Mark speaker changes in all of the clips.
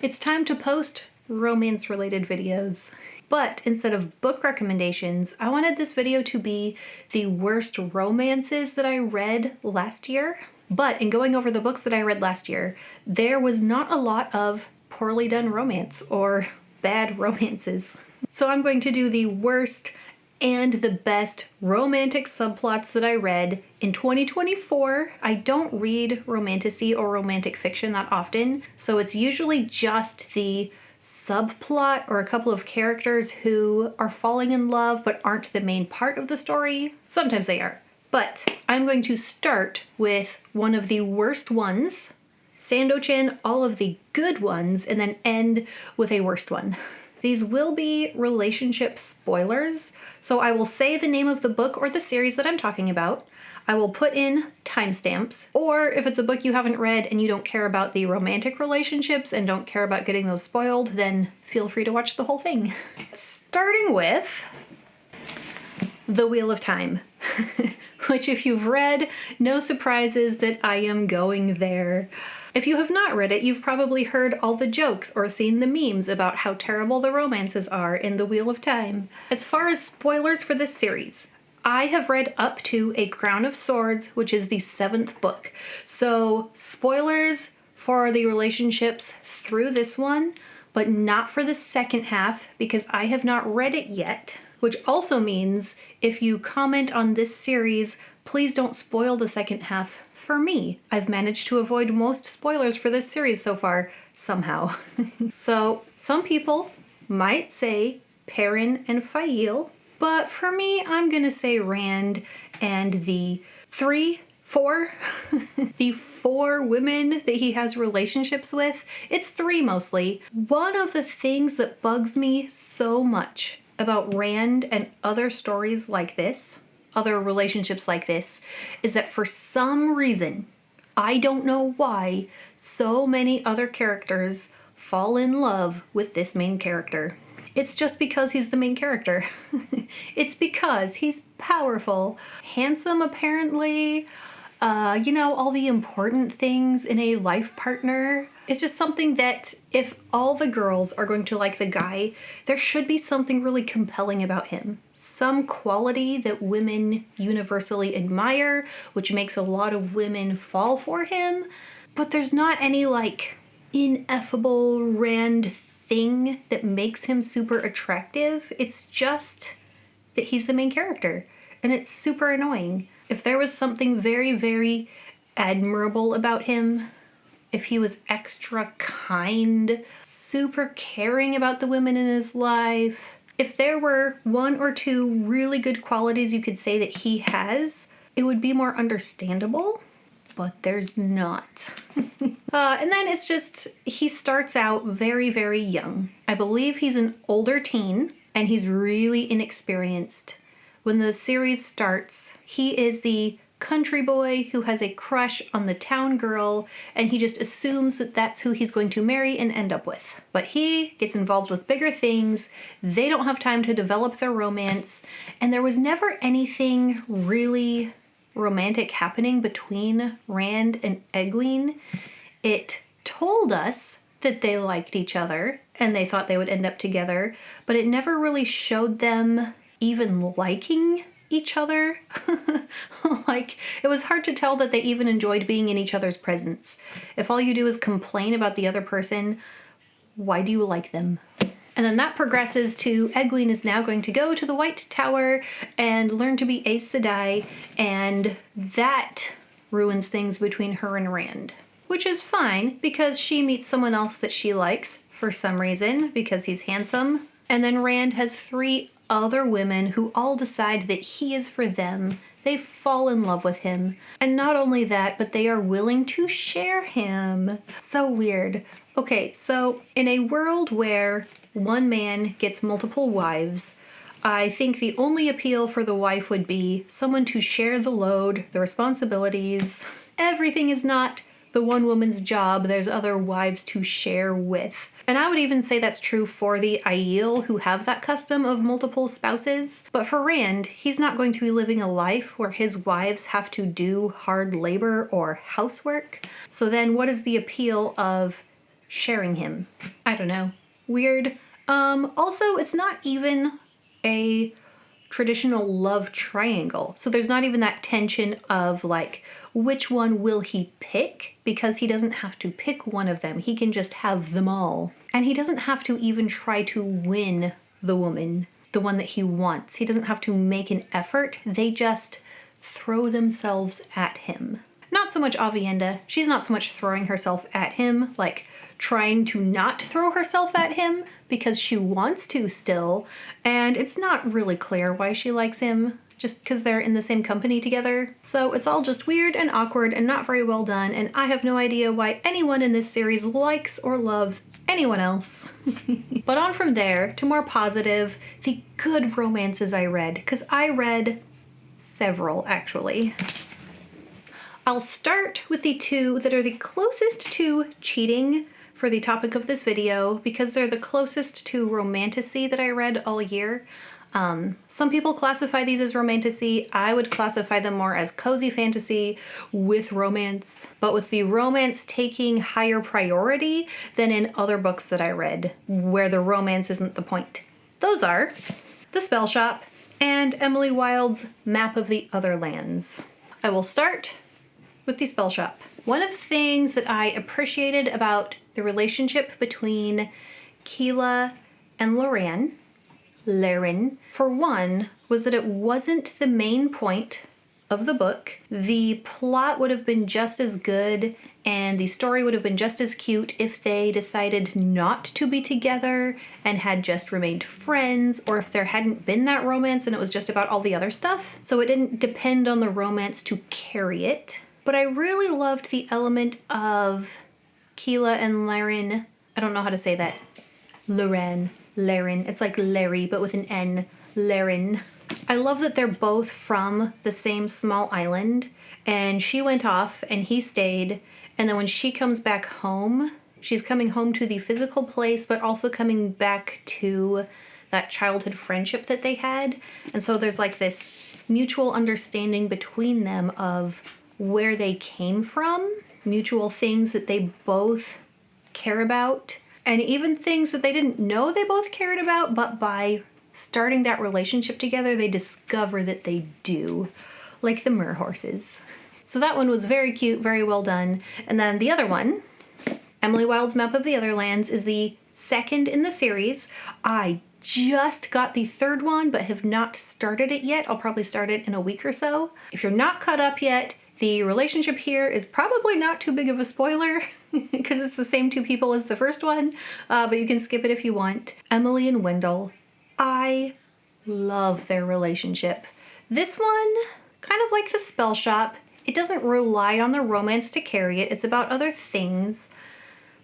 Speaker 1: It's time to post romance-related videos. But instead of book recommendations, I wanted this video to be the worst romances that I read last year. But in going over the books that I read last year, there was not a lot of poorly done romance or bad romances. So I'm going to do the worst and the best romantic subplots that I read in 2024. I don't read romantasy or romantic fiction that often, so it's usually just the subplot or a couple of characters who are falling in love but aren't the main part of the story. Sometimes they are. But I'm going to start with one of the worst ones, Sandochin, all of the good ones, and then end with a worst one. These will be relationship spoilers, so I will say the name of the book or the series that I'm talking about. I will put in timestamps, or if it's a book you haven't read and you don't care about the romantic relationships and don't care about getting those spoiled, then feel free to watch the whole thing. Starting with The Wheel of Time, which if you've read, no surprises that I am going there. If you have not read it, you've probably heard all the jokes or seen the memes about how terrible the romances are in The Wheel of Time. As far as spoilers for this series, I have read up to A Crown of Swords, which is the 7th book. So spoilers for the relationships through this one, but not for the second half because I have not read it yet. Which also means if you comment on this series, please don't spoil the second half for me. I've managed to avoid most spoilers for this series so far, somehow. So some people might say Perrin and Fail, but for me, I'm gonna say Rand and the four women that he has relationships with. It's 3 mostly. One of the things that bugs me so much about Rand and other stories like this, other relationships like this, is that for some reason, I don't know why, so many other characters fall in love with this main character. It's just because he's the main character. It's because he's powerful, handsome apparently, all the important things in a life partner. It's just something that if all the girls are going to like the guy, there should be something really compelling about him. Some quality that women universally admire, which makes a lot of women fall for him. But there's not any ineffable Rand thing that makes him super attractive. It's just that he's the main character, and it's super annoying. If there was something very, very admirable about him, if he was extra kind, super caring about the women in his life, if there were 1 or 2 really good qualities you could say that he has, it would be more understandable, but there's not. And then it's just, he starts out very, very young. I believe he's an older teen, and he's really inexperienced. When the series starts, he is the country boy who has a crush on the town girl, and he just assumes that that's who he's going to marry and end up with. But he gets involved with bigger things, they don't have time to develop their romance, and there was never anything really romantic happening between Rand and Egwene. It told us that they liked each other, and they thought they would end up together, but it never really showed them even liking each other. It was hard to tell that they even enjoyed being in each other's presence. If all you do is complain about the other person, why do you like them? And then that progresses to Egwene is now going to go to the White Tower and learn to be Aes Sedai, and that ruins things between her and Rand. Which is fine, because she meets someone else that she likes for some reason, because he's handsome. And then Rand has 3 other women who all decide that he is for them. They fall in love with him. And not only that, but they are willing to share him. So weird. Okay, so in a world where one man gets multiple wives, I think the only appeal for the wife would be someone to share the load, the responsibilities. Everything is not the one woman's job. There's other wives to share with. And I would even say that's true for the Aiel who have that custom of multiple spouses. But for Rand, he's not going to be living a life where his wives have to do hard labor or housework. So then what is the appeal of sharing him? I don't know, weird. Also, it's not even a traditional love triangle. So there's not even that tension of like, which one will he pick? Because he doesn't have to pick one of them. He can just have them all. And he doesn't have to even try to win the woman, the one that he wants. He doesn't have to make an effort. They just throw themselves at him. Not so much Avienda. She's not so much throwing herself at him, like trying to not throw herself at him because she wants to still. And it's not really clear why she likes him, just because they're in the same company together. So it's all just weird and awkward and not very well done, and I have no idea why anyone in this series likes or loves anyone else. But on from there to more positive, the good romances I read, because I read several actually. I'll start with the two that are the closest to cheating for the topic of this video, because they're the closest to romantasy that I read all year. Some people classify these as romantasy. I would classify them more as cozy fantasy with romance, but with the romance taking higher priority than in other books that I read, where the romance isn't the point. Those are The Spellshop and Emily Wilde's Map of the Otherlands. I will start with The Spellshop. One of the things that I appreciated about the relationship between Keela and Laren, for one, was that it wasn't the main point of the book. The plot would have been just as good and the story would have been just as cute if they decided not to be together and had just remained friends, or if there hadn't been that romance and it was just about all the other stuff. So it didn't depend on the romance to carry it. But I really loved the element of Keela and Laren. I don't know how to say that. Laren. It's like Larry, but with an N. Laren. I love that they're both from the same small island, and she went off and he stayed, and then when she comes back home, she's coming home to the physical place, but also coming back to that childhood friendship that they had. And so there's like this mutual understanding between them of where they came from, mutual things that they both care about, and even things that they didn't know they both cared about, but by starting that relationship together, they discover that they do, like the Mer horses. So that one was very cute, very well done. And then the other one, Emily Wilde's Map of the Otherlands, is the second in the series. I just got the third one, but have not started it yet. I'll probably start it in a week or so. If you're not caught up yet, the relationship here is probably not too big of a spoiler because it's the same two people as the first one, but you can skip it if you want. Emily and Wendell. I love their relationship. This one, kind of like The Spellshop, it doesn't rely on the romance to carry it. It's about other things,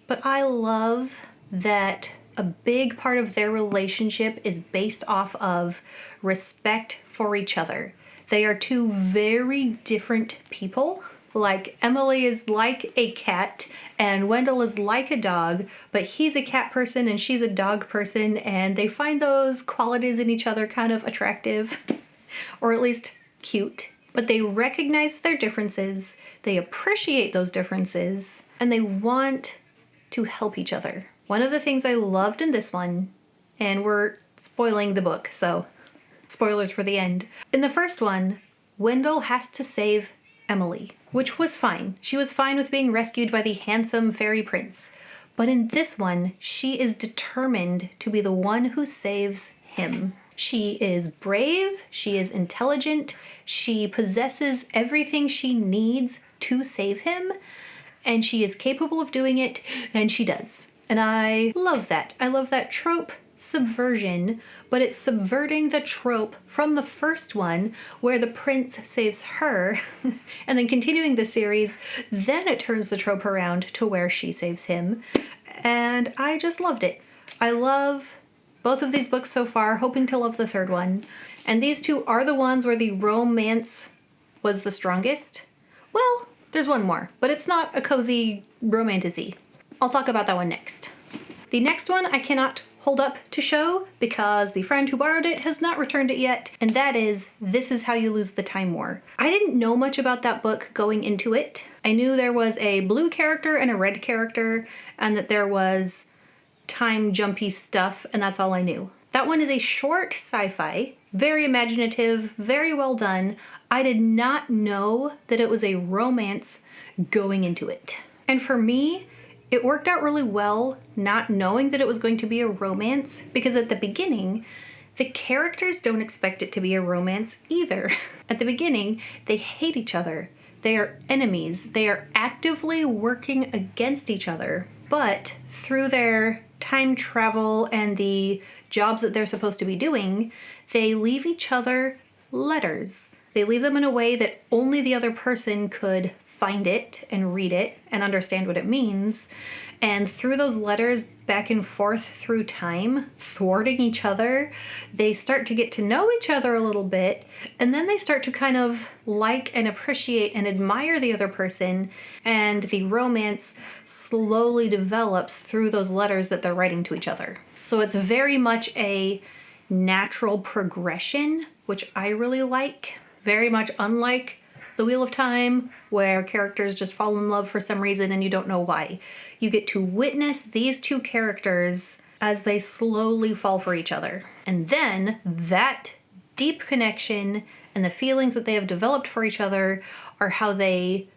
Speaker 1: but I love that a big part of their relationship is based off of respect for each other. They are two very different people. Like, Emily is like a cat and Wendell is like a dog, but he's a cat person and she's a dog person, and they find those qualities in each other kind of attractive, or at least cute. But they recognize their differences, they appreciate those differences, and they want to help each other. One of the things I loved in this one, and we're spoiling the book, so spoilers for the end. In the first one, Wendell has to save Emily, which was fine. She was fine with being rescued by the handsome fairy prince. But in this one, she is determined to be the one who saves him. She is brave, she is intelligent, she possesses everything she needs to save him, and she is capable of doing it, and she does. And I love that. I love that trope subversion, but it's subverting the trope from the first one where the prince saves her and then continuing the series, then it turns the trope around to where she saves him. And I just loved it. I love both of these books so far, hoping to love the third one. And these two are the ones where the romance was the strongest. Well, there's one more, but it's not a cozy romantasy. I'll talk about that one next. The next one I cannot hold up to show because the friend who borrowed it has not returned it yet, and that is This Is How You Lose the Timewar. I didn't know much about that book going into it. I knew there was a blue character and a red character, and that there was time jumpy stuff, and that's all I knew. That one is a short sci-fi, very imaginative, very well done. I did not know that it was a romance going into it. And for me, it worked out really well not knowing that it was going to be a romance, because at the beginning, the characters don't expect it to be a romance either. At the beginning, they hate each other. They are enemies. They are actively working against each other. But through their time travel and the jobs that they're supposed to be doing, they leave each other letters. They leave them in a way that only the other person could find it and read it and understand what it means. And through those letters, back and forth through time, thwarting each other, they start to get to know each other a little bit, and then they start to kind of like and appreciate and admire the other person, and the romance slowly develops through those letters that they're writing to each other. So it's very much a natural progression, which I really like. Very much unlike The Wheel of Time, where characters just fall in love for some reason and you don't know why. You get to witness these two characters as they slowly fall for each other. And then that deep connection and the feelings that they have developed for each other are how they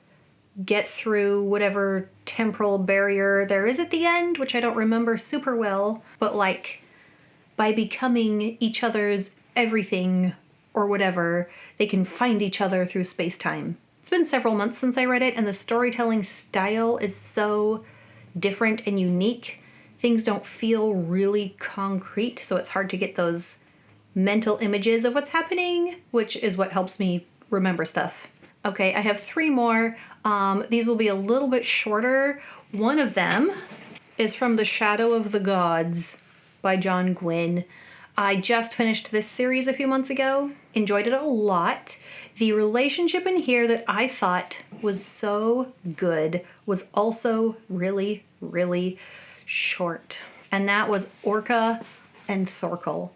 Speaker 1: get through whatever temporal barrier there is at the end, which I don't remember super well, but like by becoming each other's everything or whatever, they can find each other through space-time. It's been several months since I read it, and the storytelling style is so different and unique. Things don't feel really concrete, so it's hard to get those mental images of what's happening, which is what helps me remember stuff. Okay, I have 3 more. These will be a little bit shorter. One of them is from The Shadow of the Gods by John Gwynne. I just finished this series a few months ago, enjoyed it a lot. The relationship in here that I thought was so good was also really, really short. And that was Orca and Thorkel.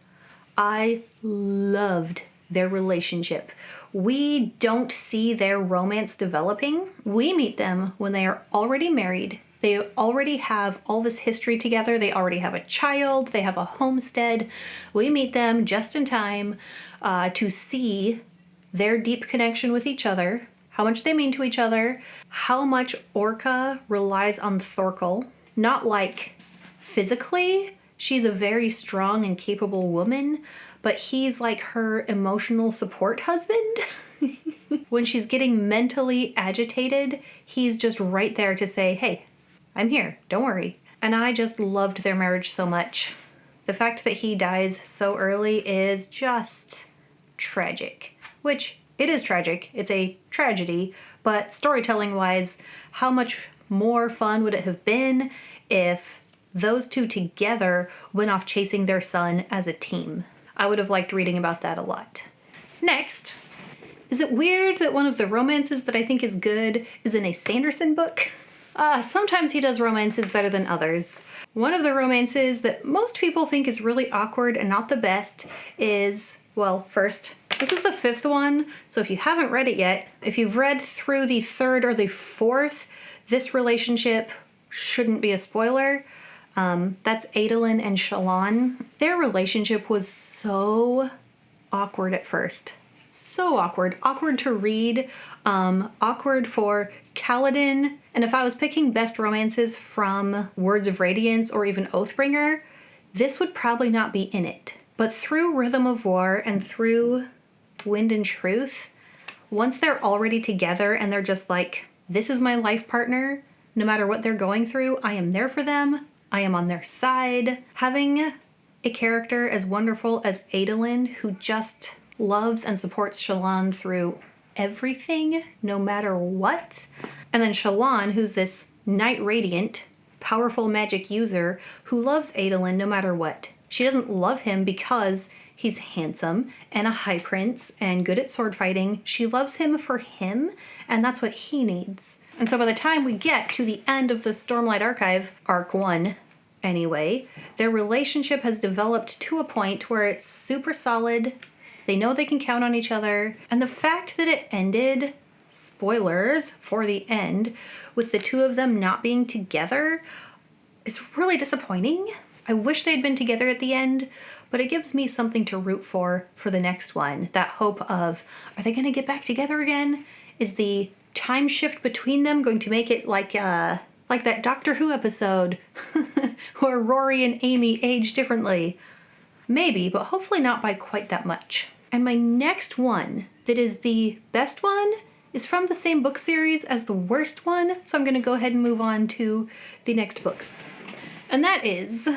Speaker 1: I loved their relationship. We don't see their romance developing. We meet them when they are already married. They already have all this history together. They already have a child. They have a homestead. We meet them just in time to see their deep connection with each other, how much they mean to each other, how much Orca relies on Thorkel. Not like physically. She's a very strong and capable woman, but he's like her emotional support husband. When she's getting mentally agitated, he's just right there to say, hey, I'm here, don't worry. And I just loved their marriage so much. The fact that he dies so early is just tragic. Which, it is tragic, it's a tragedy, but storytelling-wise, how much more fun would it have been if those two together went off chasing their son as a team? I would have liked reading about that a lot. Next, is it weird that one of the romances that I think is good is in a Sanderson book? Sometimes he does romances better than others. One of the romances that most people think is really awkward and not the best is, well, first, this is the 5th one, so if you haven't read it yet, if you've read through the 3rd or the 4th, this relationship shouldn't be a spoiler. That's Adolin and Shallan. Their relationship was so awkward at first. So awkward. Awkward to read. Awkward for Kaladin. And if I was picking best romances from Words of Radiance or even Oathbringer, this would probably not be in it. But through Rhythm of War and through Wind and Truth, once they're already together and they're just like, this is my life partner, no matter what they're going through, I am there for them. I am on their side. Having a character as wonderful as Adolin, who just loves and supports Shallan through everything, no matter what. And then Shallan, who's this Knight Radiant, powerful magic user, who loves Adolin no matter what. She doesn't love him because he's handsome and a high prince and good at sword fighting. She loves him for him, and that's what he needs. And so by the time we get to the end of the Stormlight Archive, Arc 1, anyway, their relationship has developed to a point where it's super solid. They know they can count on each other. And the fact that it ended, spoilers for the end, with the two of them not being together, is really disappointing. I wish they'd been together at the end, but it gives me something to root for the next one. That hope of, are they going to get back together again? Is the time shift between them going to make it like that Doctor Who episode where Rory and Amy age differently? Maybe, but hopefully not by quite that much. And my next one, that is the best one, is from the same book series as the worst one, so I'm going to go ahead and move on to the next books. And that is,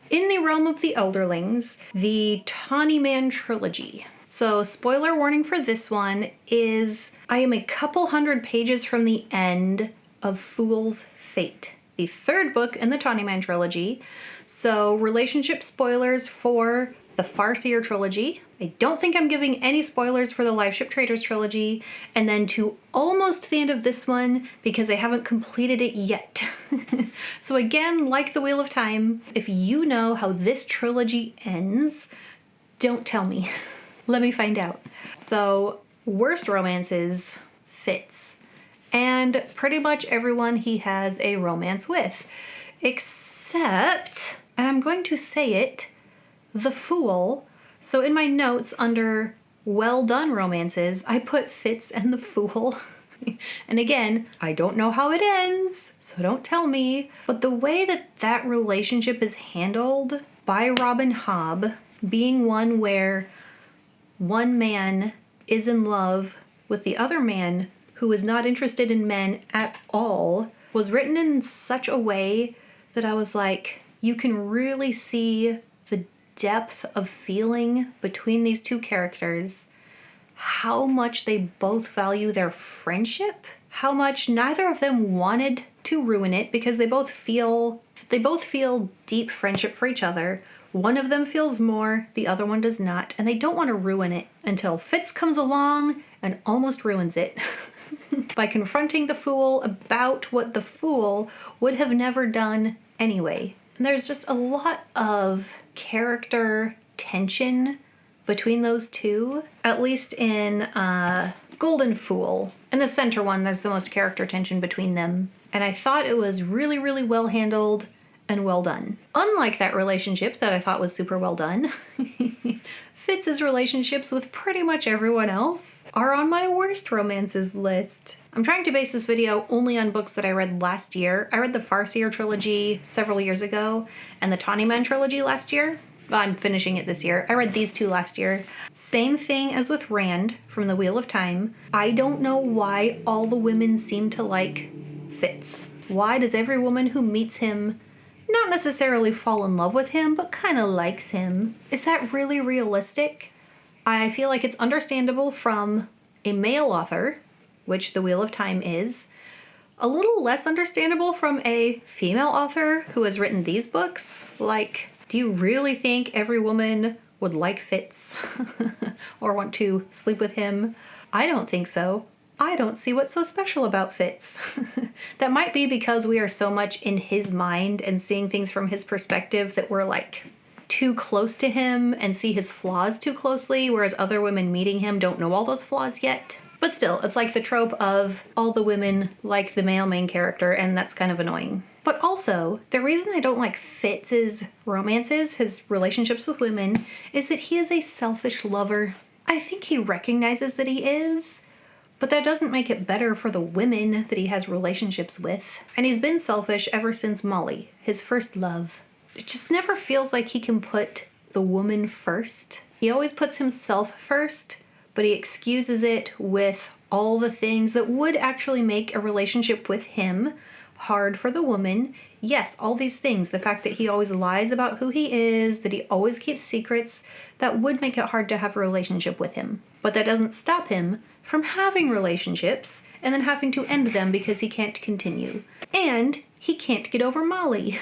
Speaker 1: in the realm of the Elderlings, the Tawny Man Trilogy. So, spoiler warning for this one is, I am a couple hundred pages from the end of Fool's Fate, the third book in the Tawny Man Trilogy. So, relationship spoilers for the Farseer Trilogy. I don't think I'm giving any spoilers for the Liveship Traders Trilogy. And then to almost the end of this one, because I haven't completed it yet. So again, like the Wheel of Time, if you know how this trilogy ends, don't tell me. Let me find out. So, worst romances, Fitz. And pretty much everyone he has a romance with. Except, and I'm going to say it, the Fool. So in my notes under well done romances, I put Fitz and the Fool. And again, I don't know how it ends, so don't tell me. But the way that relationship is handled by Robin Hobb, being one where one man is in love with the other man who is not interested in men at all, was written in such a way that I was like, you can really see the depth of feeling between these two characters, how much they both value their friendship, how much neither of them wanted to ruin it because they both feel deep friendship for each other. One of them feels more, the other one does not, and they don't want to ruin it until Fitz comes along and almost ruins it by confronting the Fool about what the Fool would have never done anyway. And there's just a lot of character tension between those two, at least in Golden Fool. In the center one, there's the most character tension between them. And I thought it was really, really well handled and well done. Unlike that relationship that I thought was super well done, Fitz's relationships with pretty much everyone else are on my worst romances list. I'm trying to base this video only on books that I read last year. I read the Farseer Trilogy several years ago and the Tawny Man Trilogy last year. Well, I'm finishing it this year. I read these two last year. Same thing as with Rand from The Wheel of Time. I don't know why all the women seem to like Fitz. Why does every woman who meets him not necessarily fall in love with him, but kind of likes him? Is that really realistic? I feel like it's understandable from a male author, which The Wheel of Time is. A little less understandable from a female author who has written these books. Like, do you really think every woman would like Fitz or want to sleep with him? I don't think so. I don't see what's so special about Fitz. That might be because we are so much in his mind and seeing things from his perspective that we're like too close to him and see his flaws too closely, whereas other women meeting him don't know all those flaws yet. But still, it's like the trope of all the women like the male main character, and that's kind of annoying. But also, the reason I don't like Fitz's romances, his relationships with women, is that he is a selfish lover. I think he recognizes that he is, but that doesn't make it better for the women that he has relationships with. And he's been selfish ever since Molly, his first love. It just never feels like he can put the woman first. He always puts himself first, but he excuses it with all the things that would actually make a relationship with him hard for the woman. Yes, all these things. The fact that he always lies about who he is, that he always keeps secrets, that would make it hard to have a relationship with him. But that doesn't stop him from having relationships and then having to end them because he can't continue. And he can't get over Molly.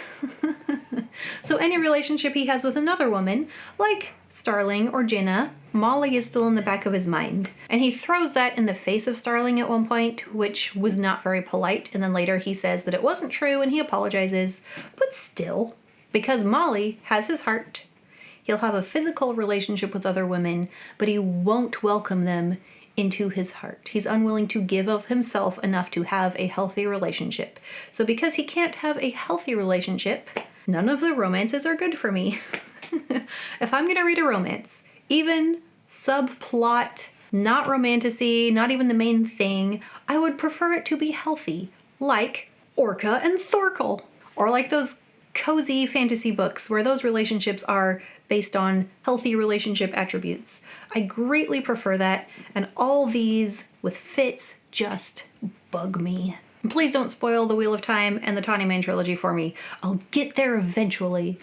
Speaker 1: So any relationship he has with another woman, like Starling or Jenna, Molly is still in the back of his mind. And he throws that in the face of Starling at one point, which was not very polite. And then later he says that it wasn't true and he apologizes. But still, because Molly has his heart, he'll have a physical relationship with other women, but he won't welcome them into his heart. He's unwilling to give of himself enough to have a healthy relationship. So because he can't have a healthy relationship, none of the romances are good for me. If I'm gonna read a romance, even subplot, not romantasy, not even the main thing, I would prefer it to be healthy, like Orca and Thorkel, or like those cozy fantasy books where those relationships are based on healthy relationship attributes. I greatly prefer that, and all these with fits just bug me. And please don't spoil the Wheel of Time and the Tawny Man Trilogy for me. I'll get there eventually.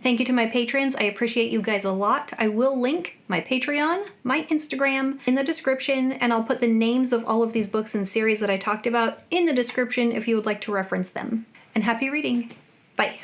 Speaker 1: Thank you to my patrons. I appreciate you guys a lot. I will link my Patreon, my Instagram in the description, and I'll put the names of all of these books and series that I talked about in the description if you would like to reference them. And happy reading. Bye.